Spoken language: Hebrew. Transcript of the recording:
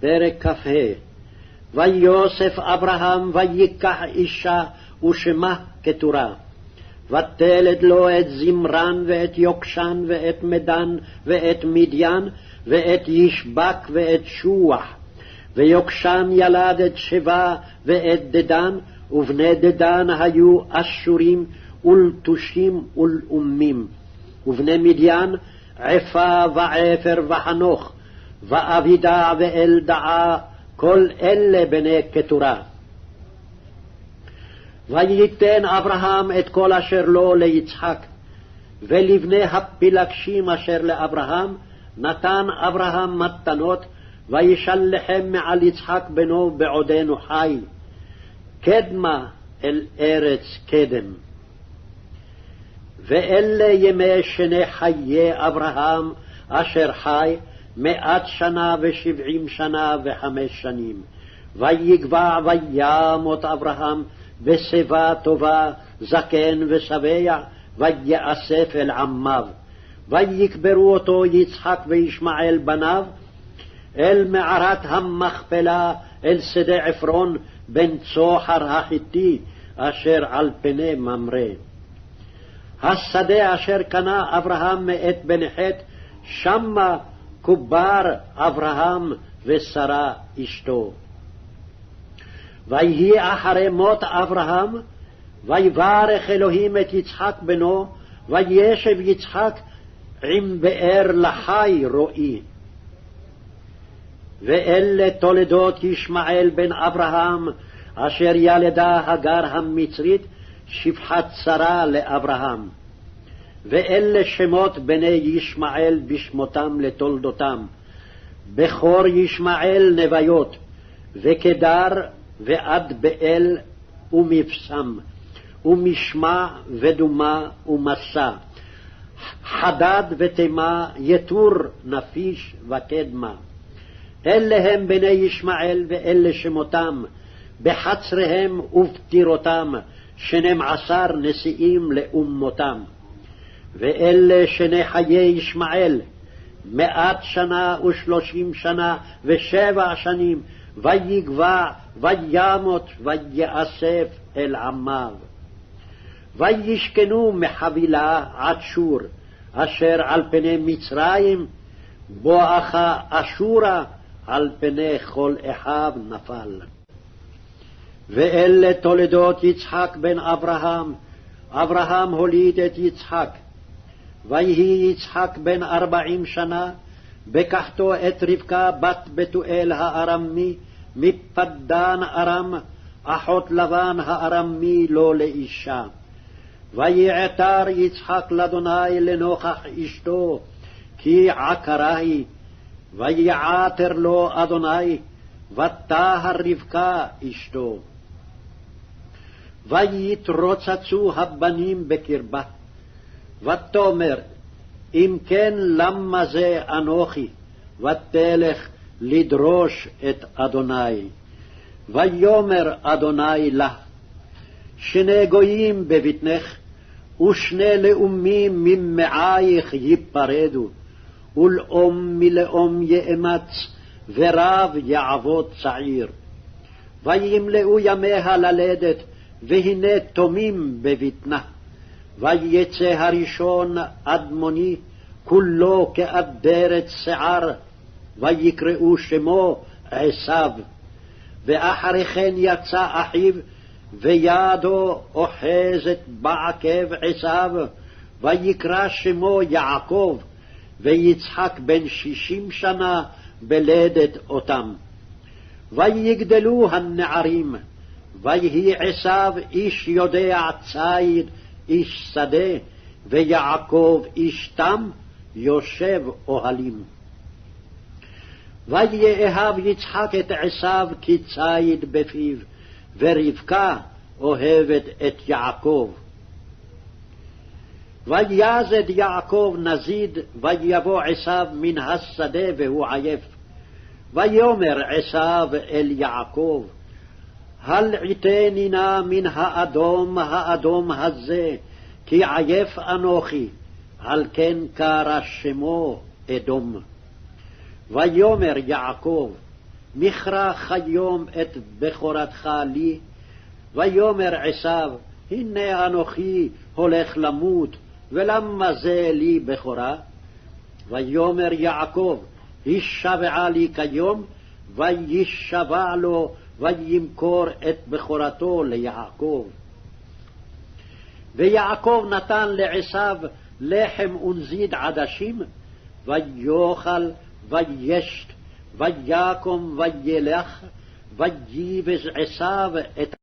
פרק כ"ה. ויוסף אברהם ויקח אישה ושמה קטורה. ותלד לו את זמרן ואת יוקשן ואת מדן ואת מדיין ואת ישבק ואת שוח. ויוקשן ילד את שבה ואת דדן, ובני דדן היו אשורים ולטושים ולאומים. ובני מדיין עפה ועפר וחנוך ואבידע ואלדעה, כל אלה בני קטורה. וייתן אברהם את כל אשר לו ליצחק, ולבני הפילגשים אשר לאברהם נתן אברהם מתנות, וישלחם מעל יצחק בנו בעודנו חי, קדמה אל ארץ קדם. ואלה ימי שני חיי אברהם אשר חי 100 שנה ו70 שנה ו5 שנים. ויגבע וימות אברהם בשיבה טובה, זקן ושבע, ויאסף אל עמיו. ויקברו אותו יצחק וישמעאל בניו אל מערת המכפלה, אל שדה עפרון בן צוחר החיתי אשר על פני ממרא. השדה אשר קנה אברהם מאת בן חת, שמה קובר אברהם ושרה אשתו. ויהי אחרי מות אברהם, ויברך אלוהים את יצחק בנו, וישב יצחק עם באר לחי רועי. ואלה תולדות ישמעאל בן אברהם, אשר ילדה הגר המצרית, שפחת שרה לאברהם. ואלה שמות בני ישמעאל בשמותם לתולדותם: בכור ישמעאל נביות, וקדר ועד באל ומבשם, ומשמע ודומה ומסע, חדד ותימה, יתור נפיש וקדמה. אלה הם בני ישמעאל, ואלה שמותם בחצריהם ובטירותם, 12 נשיאים לאומותם. ואלה שני חיי ישמעאל, 100 שנה ו30 שנה ו7 שנים, ויגבע וימות ויאסף אל עמיו. וישכנו מחבילה עד שור, אשר על פני מצרים, בואכה אשורה, על פני כל אחיו נפל. ואלה תולדות יצחק בן אברהם. אברהם הוליד את יצחק. ויהי יצחק בן 40 שנה, בקחתו את רבקה בת בתואל הארמי, מפדן ארם, אחות לבן הארמי לו לאישה. ויעתר יצחק לאדוני לנוכח אשתו, כי עקרה היא. ויעתר לו אדוני, ותהר רבקה אשתו. ויתרוצצו הבנים בקרבה. ותאמר, אם כן למה זה אנוכי? ותלך לדרוש את אדוני. ויאמר אדוני לה, שני גויים בבטנך, ושני לאומים ממעייך ייפרדו, ולאום מלאום יאמץ, ורב יעבוד צעיר. וימלאו ימיה ללדת, והנה תומים בבטנה. ויצא הראשון אדמוני, כולו כאדרת שיער, ויקראו שמו עשיו. ואחרי כן יצא אחיו, וידו אוחזת בעקב עשיו, ויקרא שמו יעקב. ויצחק בן 60 שנה בלדת אותם. ויגדלו הנערים, ויהי עשיו איש יודע ציד, איש שדה, ויעקב איש תם, יושב אוהלים. ויאהב יצחק את עשיו כציד בפיו, ורבקה אוהבת את יעקב. ויזד יעקב נזיד, ויבוא עשיו מן השדה והוא עייף. ויאמר עשיו אל יעקב, הלעיתני נא מן האדום הזה, כי עייף אנוכי, על כן קרא שמו אדום. ויאמר יעקב, מכרח היום את בכורתך לי, ויאמר עשיו, הנה אנוכי הולך למות, ולמה זה לי בכורה? ויאמר יעקב, הישבעה לי כיום, וישבע לו, וימכור את בכורתו ליעקב. ויעקב נתן לעשיו לחם ונזיד עדשים, ויאכל וישת, ויקום וילך, וייבז עשיו את